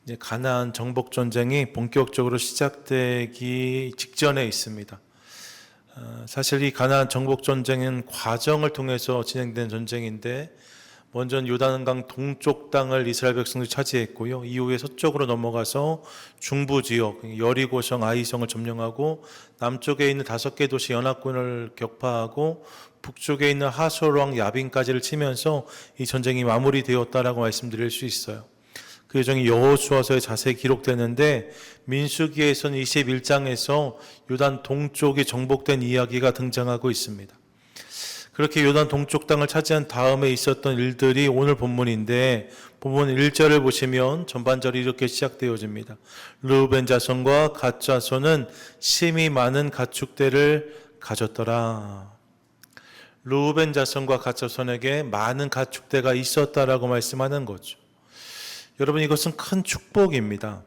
이제 가나안 정복 전쟁이 본격적으로 시작되기 직전에 있습니다. 사실 이 가나안 정복 전쟁은 과정을 통해서 진행된 전쟁인데, 먼저는 요단강 동쪽 땅을 이스라엘 백성들이 차지했고요. 이후에 서쪽으로 넘어가서 중부 지역 여리고성, 아이성을 점령하고, 남쪽에 있는 5개 도시 연합군을 격파하고, 북쪽에 있는 하솔왕 야빈까지를 치면서 이 전쟁이 마무리되었다라고 말씀드릴 수 있어요. 그 여정이 여호수아서에 자세히 기록되는데, 민수기에서는 21장에서 요단 동쪽이 정복된 이야기가 등장하고 있습니다. 그렇게 요단 동쪽 땅을 차지한 다음에 있었던 일들이 오늘 본문인데, 본문 1절을 보시면 전반절이 이렇게 시작되어집니다. 르우벤 자손과 갓 자손은 심히 많은 가축대를 가졌더라. 르우벤 자손과 갓 자손에게 많은 가축대가 있었다라고 말씀하는 거죠. 여러분, 이것은 큰 축복입니다.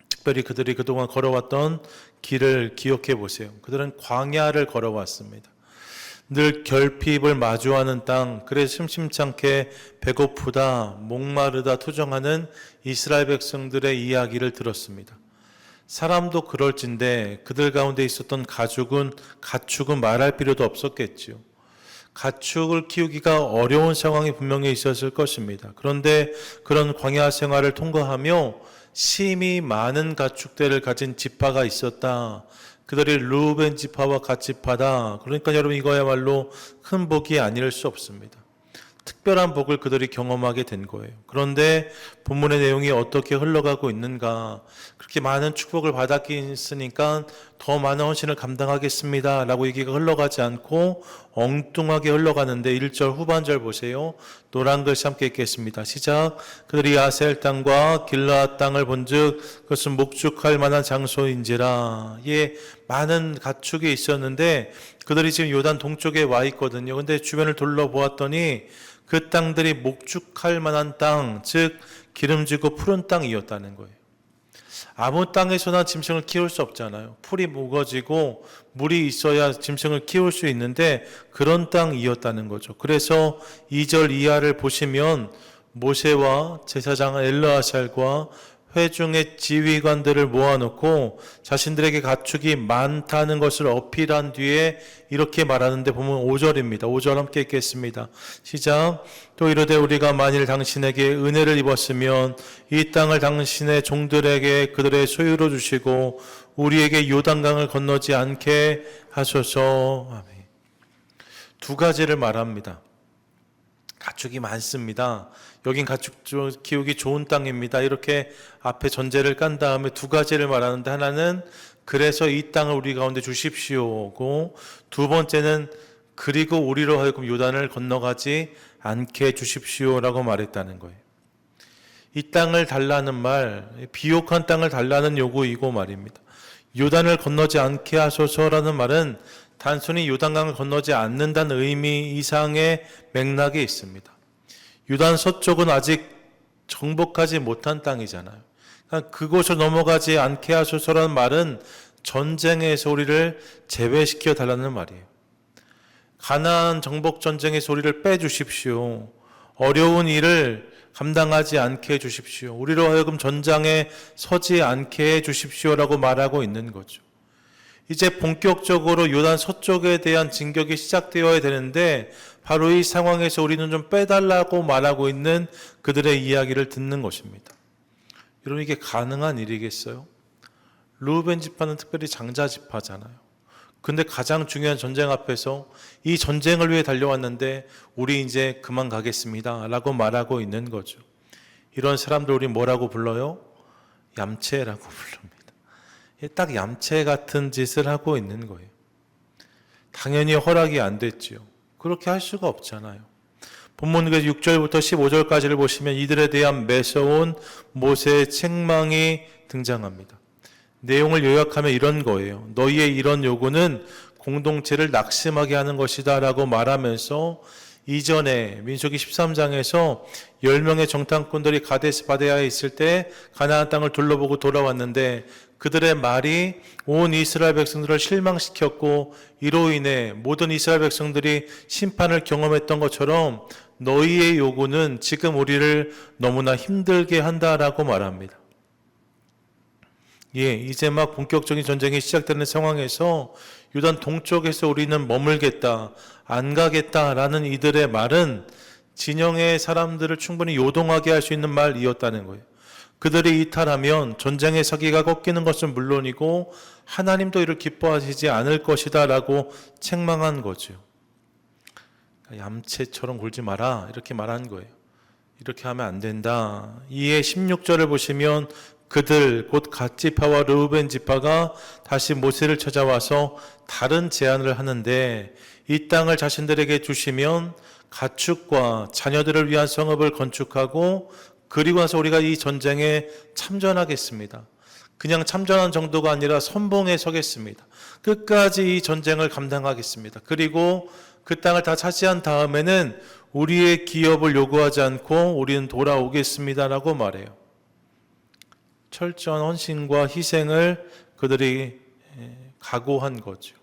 특별히 그들이 그동안 걸어왔던 길을 기억해 보세요. 그들은 광야를 걸어왔습니다. 늘 결핍을 마주하는 땅, 그래서 심심찮게 배고프다, 목마르다 투정하는 이스라엘 백성들의 이야기를 들었습니다. 사람도 그럴진데 그들 가운데 있었던 가축은 말할 필요도 없었겠지요. 가축을 키우기가 어려운 상황이 분명히 있었을 것입니다. 그런데 그런 광야 생활을 통과하며 심히 많은 가축대를 가진 지파가 있었다. 그들이 르우벤 지파와 갓 지파다. 그러니까 여러분, 이거야말로 큰 복이 아닐 수 없습니다. 특별한 복을 그들이 경험하게 된 거예요. 그런데 본문의 내용이 어떻게 흘러가고 있는가? 그렇게 많은 축복을 받았으니까 더 많은 헌신을 감당하겠습니다 라고 얘기가 흘러가지 않고 엉뚱하게 흘러가는데, 1절 후반절 보세요. 노란 글씨 함께 읽겠습니다. 시작. 그들이 아셀 땅과 길르앗 땅을 본즉 그것은 목축할 만한 장소인지라. 예, 많은 가축이 있었는데 그들이 지금 요단 동쪽에 와 있거든요. 근데 주변을 둘러보았더니 그 땅들이 목축할 만한 땅, 즉 기름지고 푸른 땅이었다는 거예요. 아무 땅에서나 짐승을 키울 수 없잖아요. 풀이 묵어지고 물이 있어야 짐승을 키울 수 있는데 그런 땅이었다는 거죠. 그래서 2절 이하를 보시면 모세와 제사장 엘르아살과 회중의 지휘관들을 모아놓고 자신들에게 가축이 많다는 것을 어필한 뒤에 이렇게 말하는데, 보면 5절입니다. 5절 함께 읽겠습니다. 시작. 또 이르되 우리가 만일 당신에게 은혜를 입었으면 이 땅을 당신의 종들에게 그들의 소유로 주시고 우리에게 요단강을 건너지 않게 하소서. 아멘. 두 가지를 말합니다. 가축이 많습니다. 여긴 가축 키우기 좋은 땅입니다. 이렇게 앞에 전제를 깐 다음에 두 가지를 말하는데, 하나는 그래서 이 땅을 우리 가운데 주십시오고, 두 번째는 그리고 우리로 하여금 요단을 건너가지 않게 주십시오라고 말했다는 거예요. 이 땅을 달라는 말, 비옥한 땅을 달라는 요구이고 말입니다. 요단을 건너지 않게 하소서라는 말은 단순히 요단강을 건너지 않는다는 의미 이상의 맥락이 있습니다. 요단 서쪽은 아직 정복하지 못한 땅이잖아요. 그러니까 그곳을 넘어가지 않게 하소서라는 말은 전쟁에서 우리를 제외시켜 달라는 말이에요. 가나안 정복 전쟁에서 우리를 빼주십시오. 어려운 일을 감당하지 않게 해주십시오. 우리로 하여금 전장에 서지 않게 해주십시오라고 말하고 있는 거죠. 이제 본격적으로 요단 서쪽에 대한 진격이 시작되어야 되는데, 바로 이 상황에서 우리는 좀 빼달라고 말하고 있는 그들의 이야기를 듣는 것입니다. 여러분, 이게 가능한 일이겠어요? 르우벤 지파는 특별히 장자 지파잖아요. 근데 가장 중요한 전쟁 앞에서 이 전쟁을 위해 달려왔는데 우리 이제 그만 가겠습니다 라고 말하고 있는 거죠. 이런 사람들 우리 뭐라고 불러요? 얌체라고 부릅니다. 딱 얌체 같은 짓을 하고 있는 거예요. 당연히 허락이 안 됐지요. 그렇게 할 수가 없잖아요. 본문 6절부터 15절까지를 보시면 이들에 대한 매서운 모세의 책망이 등장합니다. 내용을 요약하면 이런 거예요. 너희의 이런 요구는 공동체를 낙심하게 하는 것이다 라고 말하면서, 이전에 민수기 13장에서 10명의 정탐꾼들이 가데스 바네아에 있을 때 가나안 땅을 둘러보고 돌아왔는데, 그들의 말이 온 이스라엘 백성들을 실망시켰고 이로 인해 모든 이스라엘 백성들이 심판을 경험했던 것처럼 너희의 요구는 지금 우리를 너무나 힘들게 한다라고 말합니다. 이제 막 본격적인 전쟁이 시작되는 상황에서 요단 동쪽에서 우리는 머물겠다, 안 가겠다라는 이들의 말은 진영의 사람들을 충분히 요동하게 할 수 있는 말이었다는 거예요. 그들이 이탈하면 전쟁의 사기가 꺾이는 것은 물론이고 하나님도 이를 기뻐하시지 않을 것이다 라고 책망한 거죠. 얌체처럼 굴지 마라 이렇게 말한 거예요. 이렇게 하면 안 된다. 이에 16절을 보시면 그들 곧 갓지파와 르우벤 지파가 다시 모세를 찾아와서 다른 제안을 하는데 이 땅을 자신들에게 주시면 가축과 자녀들을 위한 성읍을 건축하고 그리고 나서 우리가 이 전쟁에 참전하겠습니다. 그냥 참전한 정도가 아니라 선봉에 서겠습니다. 끝까지 이 전쟁을 감당하겠습니다. 그리고 그 땅을 다 차지한 다음에는 우리의 기업을 요구하지 않고 우리는 돌아오겠습니다라고 말해요. 철저한 헌신과 희생을 그들이 각오한 거죠.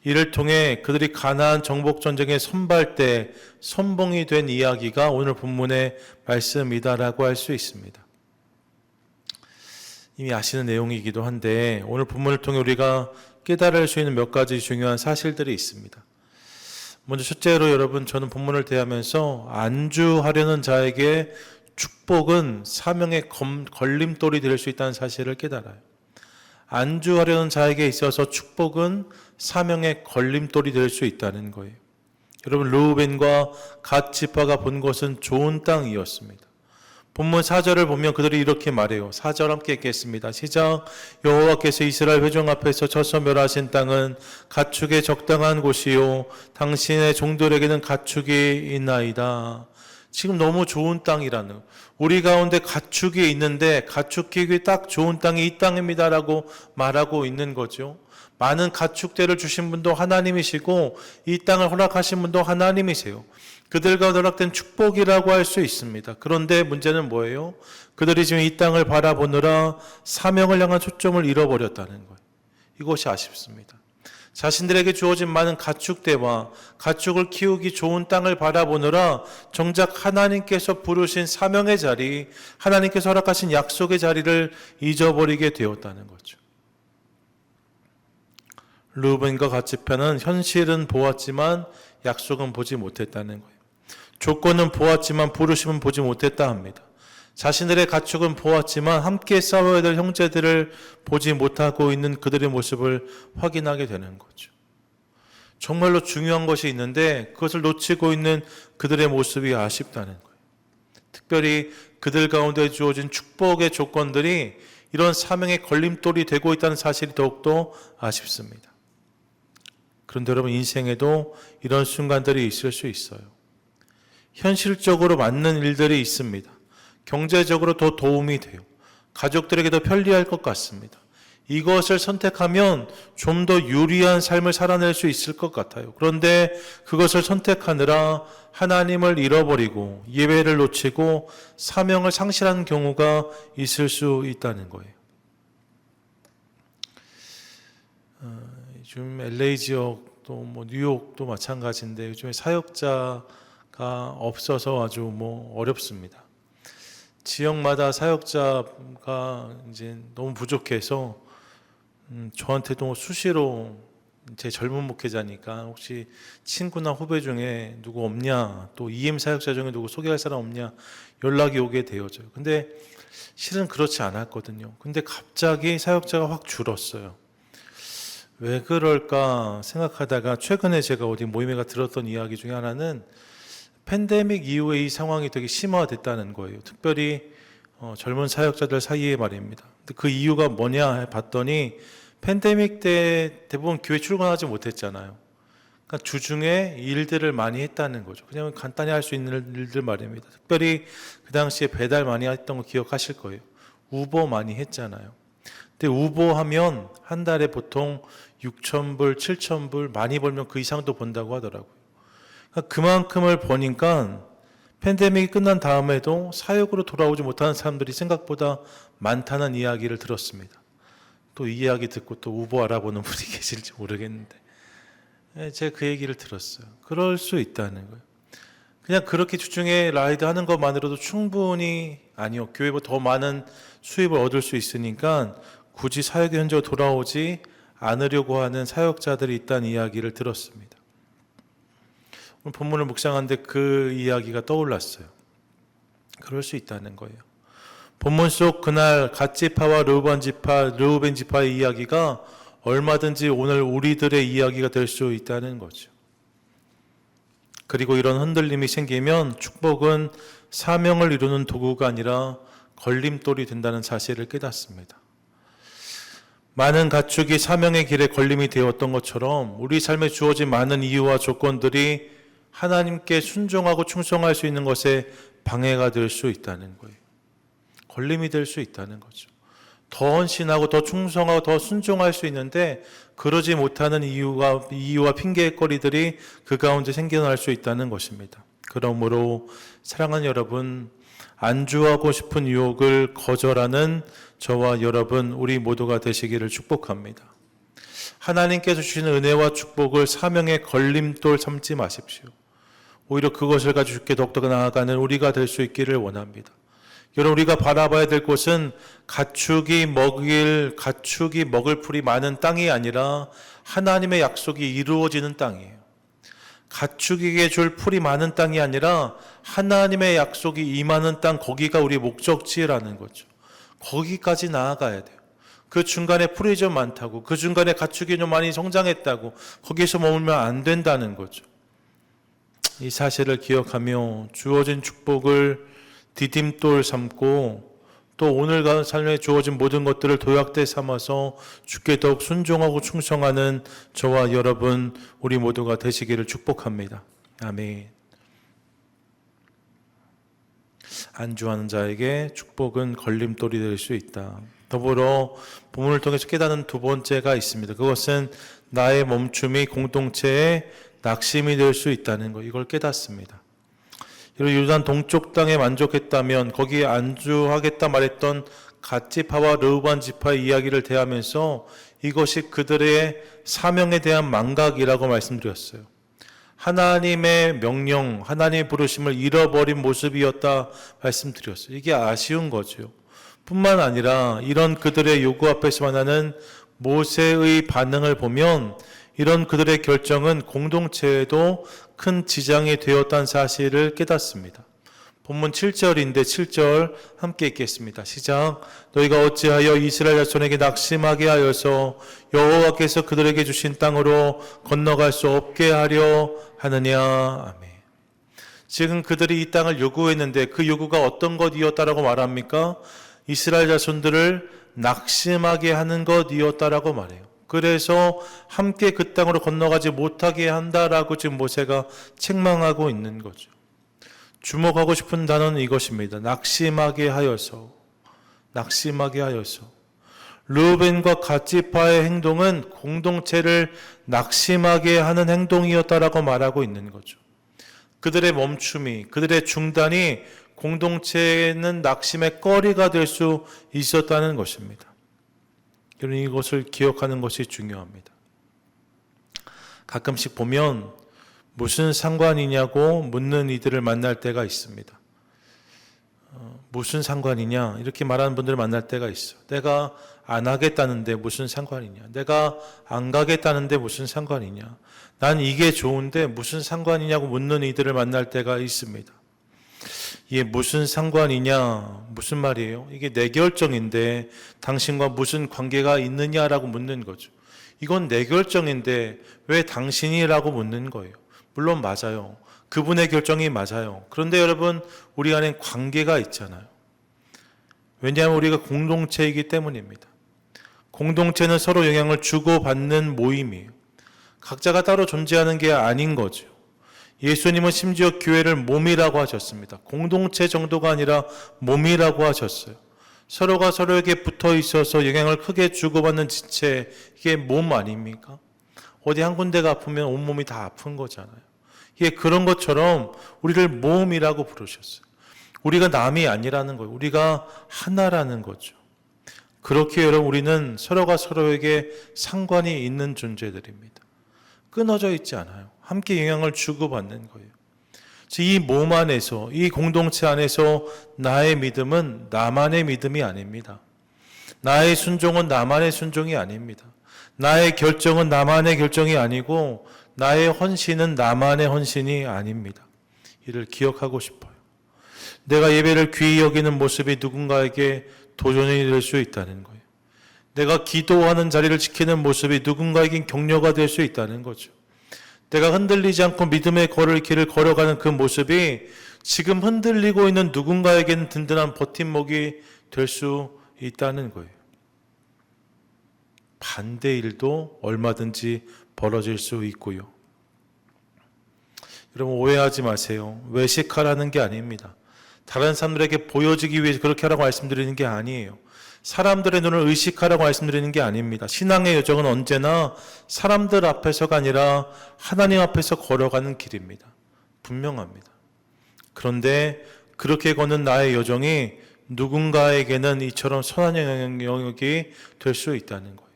이를 통해 그들이 가나안 정복 전쟁의 선발대, 선봉이 된 이야기가 오늘 본문의 말씀이다라고 할 수 있습니다. 이미 아시는 내용이기도 한데 오늘 본문을 통해 우리가 깨달을 수 있는 몇 가지 중요한 사실들이 있습니다. 먼저 첫째로 여러분, 저는 본문을 대하면서 안주하려는 자에게 축복은 사명의 걸림돌이 될 수 있다는 사실을 깨달아요. 안주하려는 자에게 있어서 축복은 사명의 걸림돌이 될 수 있다는 거예요. 여러분, 르우벤과 갓 지파가 본 것은 좋은 땅이었습니다. 본문 4절을 보면 그들이 이렇게 말해요. 4절 함께 읽겠습니다. 시작. 여호와께서 이스라엘 회중 앞에서 쳐서 멸하신 땅은 가축의 적당한 곳이요 당신의 종들에게는 가축이 있나이다. 지금 너무 좋은 땅이라는, 우리 가운데 가축이 있는데 가축 키우기 딱 좋은 땅이 이 땅입니다라고 말하고 있는 거죠. 많은 가축대를 주신 분도 하나님이시고 이 땅을 허락하신 분도 하나님이세요. 그들과 허락된 축복이라고 할 수 있습니다. 그런데 문제는 뭐예요? 그들이 지금 이 땅을 바라보느라 사명을 향한 초점을 잃어버렸다는 거예요. 이것이 아쉽습니다. 자신들에게 주어진 많은 가축대와 가축을 키우기 좋은 땅을 바라보느라 정작 하나님께서 부르신 사명의 자리, 하나님께서 허락하신 약속의 자리를 잊어버리게 되었다는 거죠. 르우벤과 갓 지파는 현실은 보았지만 약속은 보지 못했다는 거예요. 조건은 보았지만 부르심은 보지 못했다 합니다. 자신들의 가축은 보았지만 함께 싸워야 될 형제들을 보지 못하고 있는 그들의 모습을 확인하게 되는 거죠. 정말로 중요한 것이 있는데 그것을 놓치고 있는 그들의 모습이 아쉽다는 거예요. 특별히 그들 가운데 주어진 축복의 조건들이 이런 사명의 걸림돌이 되고 있다는 사실이 더욱더 아쉽습니다. 그런데 여러분, 인생에도 이런 순간들이 있을 수 있어요. 현실적으로 맞는 일들이 있습니다. 경제적으로 더 도움이 돼요. 가족들에게 더 편리할 것 같습니다. 이것을 선택하면 좀 더 유리한 삶을 살아낼 수 있을 것 같아요. 그런데 그것을 선택하느라 하나님을 잃어버리고 예배를 놓치고 사명을 상실하는 경우가 있을 수 있다는 거예요. 요즘 LA 지역도 뉴욕도 마찬가지인데 요즘에 사역자가 없어서 아주 어렵습니다. 지역마다 사역자가 이제 너무 부족해서 저한테도 수시로, 제 젊은 목회자니까 혹시 친구나 후배 중에 누구 없냐, 또 EM 사역자 중에 누구 소개할 사람 없냐 연락이 오게 되어져요. 근데 실은 그렇지 않았거든요. 근데 갑자기 사역자가 확 줄었어요. 왜 그럴까 생각하다가 최근에 제가 어디 모임에 들었던 이야기 중에 하나는 팬데믹 이후에 이 상황이 되게 심화됐다는 거예요. 특별히 젊은 사역자들 사이에 말입니다. 근데 그 이유가 뭐냐 봤더니 팬데믹 때 대부분 교회 출근하지 못했잖아요. 그러니까 주중에 일들을 많이 했다는 거죠. 그냥 간단히 할 수 있는 일들 말입니다. 특별히 그 당시에 배달 많이 했던 거 기억하실 거예요. 우버 많이 했잖아요. 근데 우버 하면 한 달에 보통 6,000불, 7,000불, 많이 벌면 그 이상도 번다고 하더라고요. 그러니까 그만큼을 버니까 팬데믹이 끝난 다음에도 사역으로 돌아오지 못하는 사람들이 생각보다 많다는 이야기를 들었습니다. 또 이 이야기 듣고 또 우버 알아보는 분이 계실지 모르겠는데 제가 그 얘기를 들었어요. 그럴 수 있다는 거예요. 그냥 그렇게 주중에 라이드 하는 것만으로도 충분히 아니요. 교회보다 더 많은 수입을 얻을 수 있으니까 굳이 사역의 현장으로 돌아오지 않으려고 하는 사역자들이 있다는 이야기를 들었습니다. 오늘 본문을 묵상하는데 그 이야기가 떠올랐어요. 그럴 수 있다는 거예요. 본문 속 그날 갓지파와 르우벤 지파의 이야기가 얼마든지 오늘 우리들의 이야기가 될 수 있다는 거죠. 그리고 이런 흔들림이 생기면 축복은 사명을 이루는 도구가 아니라 걸림돌이 된다는 사실을 깨닫습니다. 많은 가축이 사명의 길에 걸림이 되었던 것처럼 우리 삶에 주어진 많은 이유와 조건들이 하나님께 순종하고 충성할 수 있는 것에 방해가 될 수 있다는 거예요. 걸림이 될 수 있다는 거죠. 더 헌신하고 더 충성하고 더 순종할 수 있는데 그러지 못하는 이유와 핑계거리들이 그 가운데 생겨날 수 있다는 것입니다. 그러므로 사랑하는 여러분, 안주하고 싶은 유혹을 거절하는 저와 여러분 우리 모두가 되시기를 축복합니다. 하나님께서 주시는 은혜와 축복을 사명의 걸림돌 삼지 마십시오. 오히려 그것을 가지고 주께 더욱더 나아가는 우리가 될 수 있기를 원합니다. 여러분, 우리가 바라봐야 될 곳은 가축이 먹을 풀이 많은 땅이 아니라 하나님의 약속이 이루어지는 땅이에요. 가축에게 줄 풀이 많은 땅이 아니라 하나님의 약속이 임하는 땅, 거기가 우리 목적지라는 거죠. 거기까지 나아가야 돼요. 그 중간에 풀이 좀 많다고, 그 중간에 가축이 좀 많이 성장했다고 거기서 머물면 안 된다는 거죠. 이 사실을 기억하며 주어진 축복을 디딤돌 삼고 또 오늘 삶에 주어진 모든 것들을 도약대 삼아서 주께 더욱 순종하고 충성하는 저와 여러분 우리 모두가 되시기를 축복합니다. 아멘. 안주하는 자에게 축복은 걸림돌이 될 수 있다. 더불어 본문을 통해서 깨닫는 두 번째가 있습니다. 그것은 나의 멈춤이 공동체의 낙심이 될 수 있다는 것, 이걸 깨닫습니다. 요단 동쪽 땅에 만족했다면 거기에 안주하겠다 말했던 갓지파와 르우반 지파의 이야기를 대하면서 이것이 그들의 사명에 대한 망각이라고 말씀드렸어요. 하나님의 명령, 하나님의 부르심을 잃어버린 모습이었다 말씀드렸어요. 이게 아쉬운 거죠. 뿐만 아니라 이런 그들의 요구 앞에서 만나는 모세의 반응을 보면 이런 그들의 결정은 공동체에도 큰 지장이 되었다는 사실을 깨닫습니다. 본문 7절인데 7절 함께 읽겠습니다. 시작. 너희가 어찌하여 이스라엘 자손에게 낙심하게 하여서 여호와께서 그들에게 주신 땅으로 건너갈 수 없게 하려 하느냐. 아멘. 지금 그들이 이 땅을 요구했는데 그 요구가 어떤 것이었다라고 말합니까? 이스라엘 자손들을 낙심하게 하는 것이었다라고 말해요. 그래서 함께 그 땅으로 건너가지 못하게 한다라고 지금 모세가 책망하고 있는 거죠. 주목하고 싶은 단어는 이것입니다. 낙심하게 하여서. 르우벤과 갓지파의 행동은 공동체를 낙심하게 하는 행동이었다라고 말하고 있는 거죠. 그들의 멈춤이, 그들의 중단이 공동체는 낙심의 거리가 될 수 있었다는 것입니다. 여러분, 이것을 기억하는 것이 중요합니다. 가끔씩 보면 무슨 상관이냐고 묻는 이들을 만날 때가 있습니다. 무슨 상관이냐 이렇게 말하는 분들을 만날 때가 있어. 내가 안 하겠다는데 무슨 상관이냐, 내가 안 가겠다는데 무슨 상관이냐, 난 이게 좋은데 무슨 상관이냐고 묻는 이들을 만날 때가 있습니다. 이게 무슨 상관이냐, 무슨 말이에요? 이게 내 결정인데 당신과 무슨 관계가 있느냐라고 묻는 거죠. 이건 내 결정인데 왜 당신이라고 묻는 거예요. 물론 맞아요. 그분의 결정이 맞아요. 그런데 여러분, 우리 안에 관계가 있잖아요. 왜냐하면 우리가 공동체이기 때문입니다. 공동체는 서로 영향을 주고받는 모임이에요. 각자가 따로 존재하는 게 아닌 거죠. 예수님은 심지어 교회를 몸이라고 하셨습니다. 공동체 정도가 아니라 몸이라고 하셨어요. 서로가 서로에게 붙어 있어서 영향을 크게 주고받는 지체, 이게 몸 아닙니까? 어디 한 군데가 아프면 온몸이 다 아픈 거잖아요. 이게 그런 것처럼 우리를 몸이라고 부르셨어요. 우리가 남이 아니라는 거예요. 우리가 하나라는 거죠. 그렇게 여러분, 우리는 서로가 서로에게 상관이 있는 존재들입니다. 끊어져 있지 않아요. 함께 영향을 주고받는 거예요. 이 몸 안에서, 이 공동체 안에서 나의 믿음은 나만의 믿음이 아닙니다. 나의 순종은 나만의 순종이 아닙니다. 나의 결정은 나만의 결정이 아니고 나의 헌신은 나만의 헌신이 아닙니다. 이를 기억하고 싶어요. 내가 예배를 귀히 여기는 모습이 누군가에게 도전이 될 수 있다는 거예요. 내가 기도하는 자리를 지키는 모습이 누군가에겐 격려가 될 수 있다는 거죠. 내가 흔들리지 않고 믿음의 길을 걸어가는 그 모습이 지금 흔들리고 있는 누군가에게는 든든한 버팀목이 될 수 있다는 거예요. 반대 일도 얼마든지 벌어질 수 있고요. 여러분 오해하지 마세요. 외식하라는 게 아닙니다. 다른 사람들에게 보여지기 위해서 그렇게 하라고 말씀드리는 게 아니에요. 사람들의 눈을 의식하라고 말씀드리는 게 아닙니다. 신앙의 여정은 언제나 사람들 앞에서가 아니라 하나님 앞에서 걸어가는 길입니다. 분명합니다. 그런데 그렇게 걷는 나의 여정이 누군가에게는 이처럼 선한 영역이 될 수 있다는 거예요.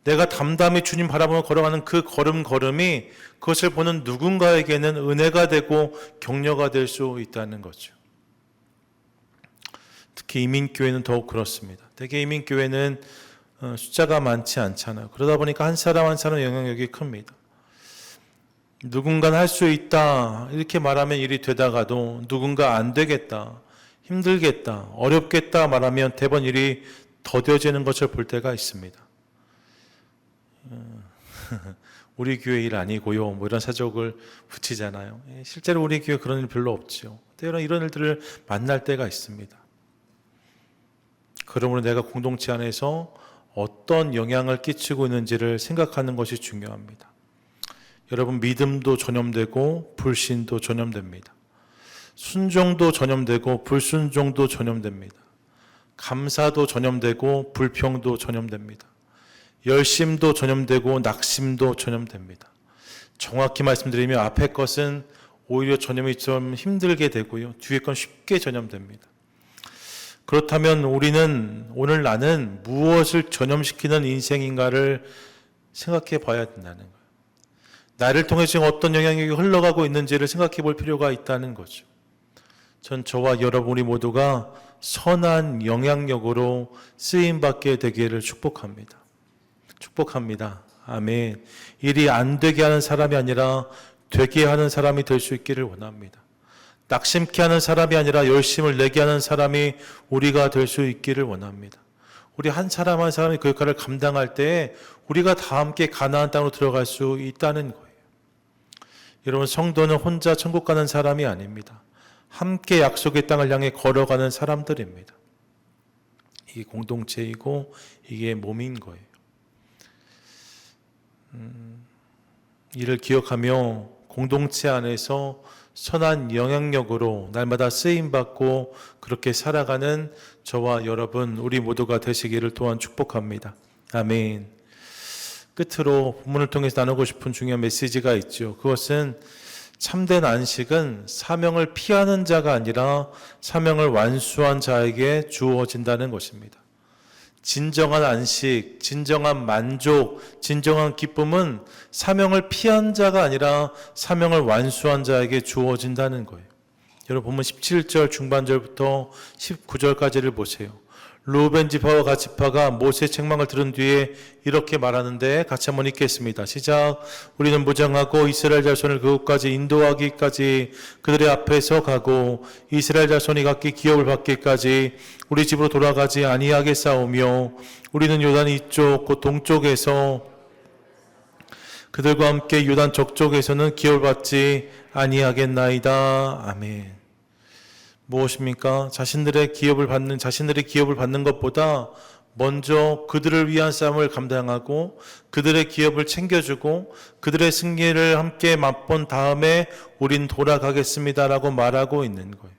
내가 담담히 주님 바라보며 걸어가는 그 걸음걸음이 그것을 보는 누군가에게는 은혜가 되고 격려가 될 수 있다는 거죠. 특히 이민교회는 더욱 그렇습니다. 대개 이민교회는 숫자가 많지 않잖아요. 그러다 보니까 한 사람 한 사람 영향력이 큽니다. 누군가는 할 수 있다 이렇게 말하면 일이 되다가도 누군가 안 되겠다, 힘들겠다, 어렵겠다 말하면 대번 일이 더뎌지는 것을 볼 때가 있습니다. 우리 교회 일 아니고요 뭐 이런 사족을 붙이잖아요. 실제로 우리 교회 그런 일 별로 없죠. 때로는 이런 일들을 만날 때가 있습니다. 그러므로 내가 공동체 안에서 어떤 영향을 끼치고 있는지를 생각하는 것이 중요합니다. 여러분 믿음도 전염되고 불신도 전염됩니다. 순종도 전염되고 불순종도 전염됩니다. 감사도 전염되고 불평도 전염됩니다. 열심도 전염되고 낙심도 전염됩니다. 정확히 말씀드리면 앞에 것은 오히려 전염이 좀 힘들게 되고요. 뒤에 건 쉽게 전염됩니다. 그렇다면 우리는 오늘 나는 무엇을 전염시키는 인생인가를 생각해 봐야 된다는 거예요. 나를 통해 지금 어떤 영향력이 흘러가고 있는지를 생각해 볼 필요가 있다는 거죠. 전 저와 여러분 우리 모두가 선한 영향력으로 쓰임받게 되기를 축복합니다. 축복합니다. 아멘. 일이 안 되게 하는 사람이 아니라 되게 하는 사람이 될 수 있기를 원합니다. 낙심케 하는 사람이 아니라 열심을 내게 하는 사람이 우리가 될 수 있기를 원합니다. 우리 한 사람 한 사람이 그 역할을 감당할 때 우리가 다 함께 가나안 땅으로 들어갈 수 있다는 거예요. 여러분 성도는 혼자 천국 가는 사람이 아닙니다. 함께 약속의 땅을 향해 걸어가는 사람들입니다. 이게 공동체이고 이게 몸인 거예요. 이를 기억하며 공동체 안에서 선한 영향력으로 날마다 쓰임받고 그렇게 살아가는 저와 여러분 우리 모두가 되시기를 또한 축복합니다. 아멘. 끝으로 본문을 통해서 나누고 싶은 중요한 메시지가 있죠. 그것은 참된 안식은 사명을 피하는 자가 아니라 사명을 완수한 자에게 주어진다는 것입니다. 진정한 안식, 진정한 만족, 진정한 기쁨은 사명을 피한 자가 아니라 사명을 완수한 자에게 주어진다는 거예요. 여러분 보면 17절 중반절부터 19절까지를 보세요. 루벤 지파와 갓 지파가 모세의 책망을 들은 뒤에 이렇게 말하는데 같이 한번 읽겠습니다. 시작. 우리는 무장하고 이스라엘 자손을 그곳까지 인도하기까지 그들의 앞에서 가고 이스라엘 자손이 각기 기업을 받기까지 우리 집으로 돌아가지 아니하겠사오며 우리는 요단 이쪽 곧 동쪽에서 그들과 함께 요단 저쪽에서는 기업을 받지 아니하겠나이다. 아멘. 무엇입니까? 자신들의 기업을 받는 것보다 먼저 그들을 위한 싸움을 감당하고 그들의 기업을 챙겨주고 그들의 승리를 함께 맛본 다음에 우린 돌아가겠습니다라고 말하고 있는 거예요.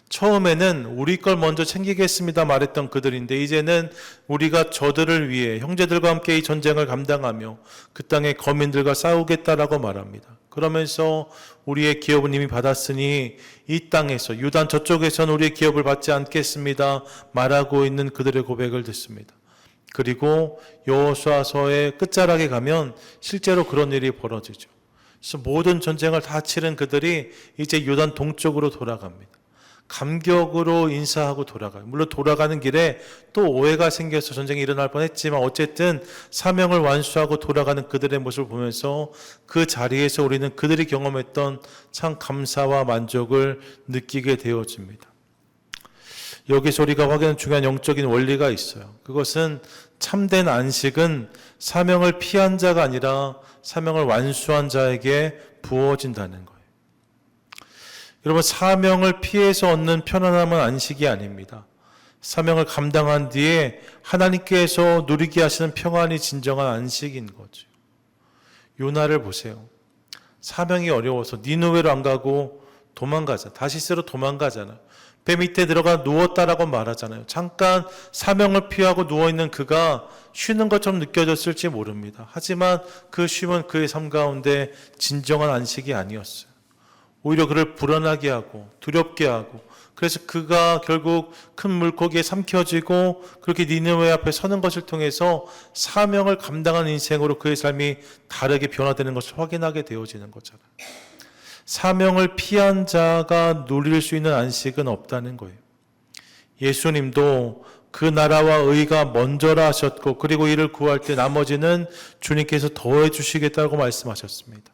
처음에는 우리 걸 먼저 챙기겠습니다 말했던 그들인데 이제는 우리가 저들을 위해 형제들과 함께 이 전쟁을 감당하며 그 땅의 거민들과 싸우겠다라고 말합니다. 그러면서 우리의 기업은 이미 받았으니 이 땅에서 유단 저쪽에서는 우리의 기업을 받지 않겠습니다 말하고 있는 그들의 고백을 듣습니다. 그리고 여호수아서의 끝자락에 가면 실제로 그런 일이 벌어지죠. 그래서 모든 전쟁을 다 치른 그들이 이제 요단 동쪽으로 돌아갑니다. 감격으로 인사하고 돌아가요. 물론 돌아가는 길에 또 오해가 생겨서 전쟁이 일어날 뻔했지만 어쨌든 사명을 완수하고 돌아가는 그들의 모습을 보면서 그 자리에서 우리는 그들이 경험했던 참 감사와 만족을 느끼게 되어집니다. 여기서 우리가 확인하는 중요한 영적인 원리가 있어요. 그것은 참된 안식은 사명을 피한 자가 아니라 사명을 완수한 자에게 부어진다는 거예요. 여러분, 사명을 피해서 얻는 편안함은 안식이 아닙니다. 사명을 감당한 뒤에 하나님께서 누리게 하시는 평안이 진정한 안식인 거죠. 요나를 보세요. 사명이 어려워서 니느웨로 안 가고 도망가자. 다시스로 도망가잖아요. 배 밑에 들어가 누웠다라고 말하잖아요. 잠깐 사명을 피하고 누워있는 그가 쉬는 것처럼 느껴졌을지 모릅니다. 하지만 그 쉼은 그의 삶 가운데 진정한 안식이 아니었어요. 오히려 그를 불안하게 하고 두렵게 하고, 그래서 그가 결국 큰 물고기에 삼켜지고 그렇게 니느웨 앞에 서는 것을 통해서 사명을 감당한 인생으로 그의 삶이 다르게 변화되는 것을 확인하게 되어지는 거잖아요. 사명을 피한 자가 누릴 수 있는 안식은 없다는 거예요. 예수님도 그 나라와 의가 먼저라 하셨고, 그리고 이를 구할 때 나머지는 주님께서 더해 주시겠다고 말씀하셨습니다.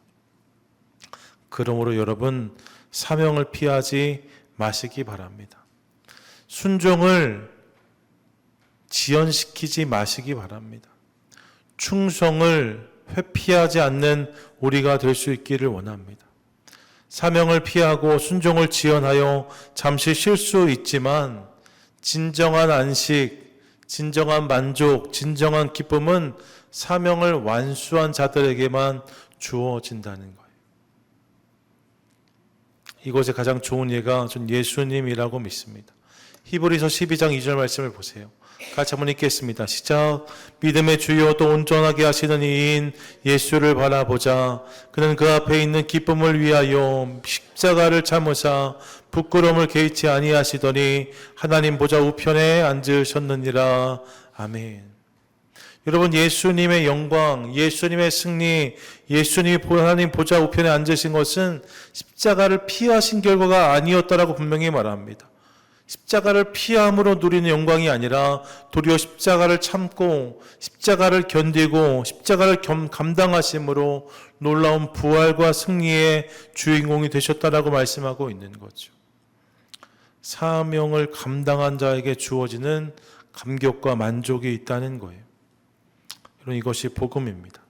그러므로 여러분, 사명을 피하지 마시기 바랍니다. 순종을 지연시키지 마시기 바랍니다. 충성을 회피하지 않는 우리가 될 수 있기를 원합니다. 사명을 피하고 순종을 지연하여 잠시 쉴 수 있지만 진정한 안식, 진정한 만족, 진정한 기쁨은 사명을 완수한 자들에게만 주어진다는 거예요. 이것의 가장 좋은 예가 전 예수님이라고 믿습니다. 히브리서 12장 2절 말씀을 보세요. 같이 한번 읽겠습니다. 시작. 믿음의 주요 또 온전하게 하시는 이인 예수를 바라보자. 그는 그 앞에 있는 기쁨을 위하여 십자가를 참으사 부끄러움을 개의치 아니하시더니 하나님 보좌 우편에 앉으셨느니라. 아멘. 여러분, 예수님의 영광, 예수님의 승리, 예수님이 하나님 보좌 우편에 앉으신 것은 십자가를 피하신 결과가 아니었다라고 분명히 말합니다. 십자가를 피함으로 누리는 영광이 아니라 도리어 십자가를 참고 십자가를 견디고 십자가를 감당하심으로 놀라운 부활과 승리의 주인공이 되셨다라고 말씀하고 있는 거죠. 사명을 감당한 자에게 주어지는 감격과 만족이 있다는 거예요. 여러분, 이것이 복음입니다.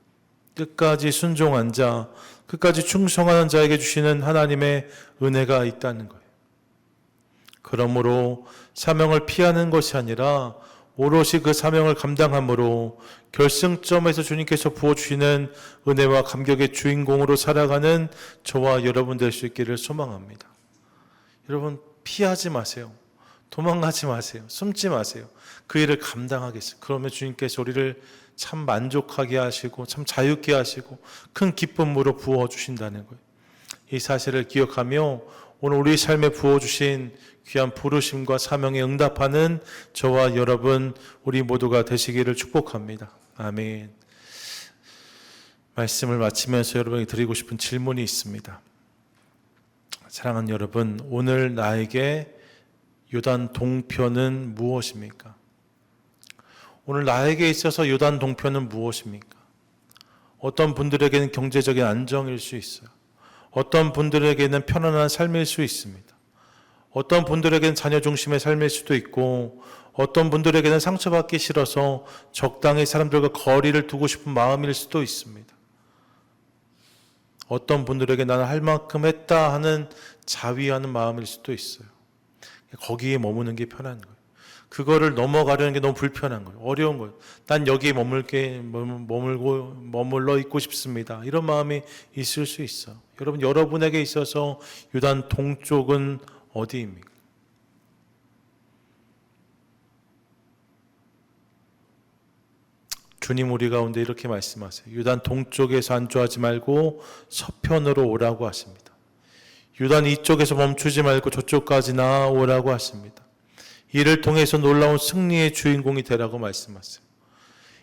끝까지 순종한 자, 끝까지 충성하는 자에게 주시는 하나님의 은혜가 있다는 거예요. 그러므로 사명을 피하는 것이 아니라 오롯이 그 사명을 감당함으로 결승점에서 주님께서 부어주시는 은혜와 감격의 주인공으로 살아가는 저와 여러분 될 수 있기를 소망합니다. 여러분, 피하지 마세요. 도망가지 마세요. 숨지 마세요. 그 일을 감당하겠어요. 그러면 주님께서 우리를 참 만족하게 하시고 참 자유케 하시고 큰 기쁨으로 부어주신다는 거예요. 이 사실을 기억하며 오늘 우리 삶에 부어주신 귀한 부르심과 사명에 응답하는 저와 여러분 우리 모두가 되시기를 축복합니다. 아멘. 말씀을 마치면서 여러분에게 드리고 싶은 질문이 있습니다. 사랑하는 여러분, 오늘 나에게 요단 동편은 무엇입니까? 오늘 나에게 있어서 요단 동편은 무엇입니까? 어떤 분들에게는 경제적인 안정일 수 있어요. 어떤 분들에게는 편안한 삶일 수 있습니다. 어떤 분들에게는 자녀 중심의 삶일 수도 있고, 어떤 분들에게는 상처받기 싫어서 적당히 사람들과 거리를 두고 싶은 마음일 수도 있습니다. 어떤 분들에게 나는 할 만큼 했다 하는 자위하는 마음일 수도 있어요. 거기에 머무는 게 편한 거예요. 그거를 넘어가려는 게 너무 불편한 거예요. 어려운 거예요. 난 여기에 머물러 있고 싶습니다. 이런 마음이 있을 수 있어. 여러분, 여러분에게 있어서 요단 동쪽은 어디입니까? 주님 우리 가운데 이렇게 말씀하세요. 요단 동쪽에서 안주하지 말고 서편으로 오라고 하십니다. 요단 이쪽에서 멈추지 말고 저쪽까지 나아오라고 하십니다. 이를 통해서 놀라운 승리의 주인공이 되라고 말씀하세요.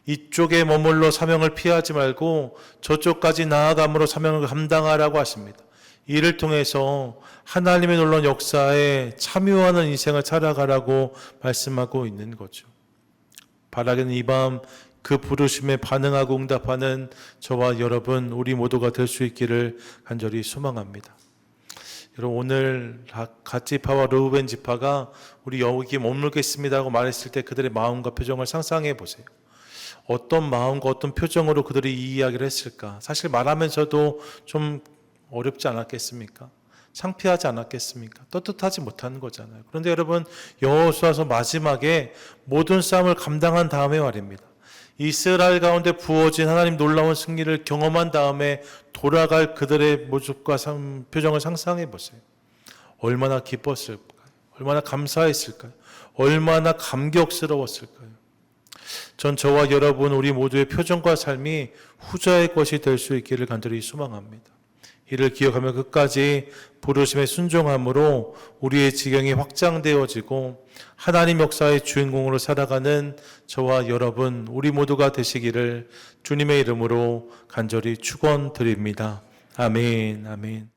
이쪽에 머물러 사명을 피하지 말고 저쪽까지 나아감으로 사명을 감당하라고 하십니다. 이를 통해서 하나님의 놀라운 역사에 참여하는 인생을 살아가라고 말씀하고 있는 거죠. 바라기는 이 밤 그 부르심에 반응하고 응답하는 저와 여러분 우리 모두가 될 수 있기를 간절히 소망합니다. 여러분 오늘 갓 지파와 르우벤 지파가 우리 여기 머물겠습니다 하고 말했을 때 그들의 마음과 표정을 상상해 보세요. 어떤 마음과 어떤 표정으로 그들이 이 이야기를 했을까? 사실 말하면서도 좀 어렵지 않았겠습니까? 창피하지 않았겠습니까? 떳떳하지 못하는 거잖아요. 그런데 여러분 여호수아서 마지막에 모든 싸움을 감당한 다음에 말입니다. 이스라엘 가운데 부어진 하나님 놀라운 승리를 경험한 다음에 돌아갈 그들의 모습과 표정을 상상해 보세요. 얼마나 기뻤을까요? 얼마나 감사했을까요? 얼마나 감격스러웠을까요? 전 저와 여러분 우리 모두의 표정과 삶이 후자의 것이 될 수 있기를 간절히 소망합니다. 이를 기억하며 끝까지 부르심에 순종함으로 우리의 지경이 확장되어지고 하나님 역사의 주인공으로 살아가는 저와 여러분 우리 모두가 되시기를 주님의 이름으로 간절히 축원드립니다. 아멘, 아멘.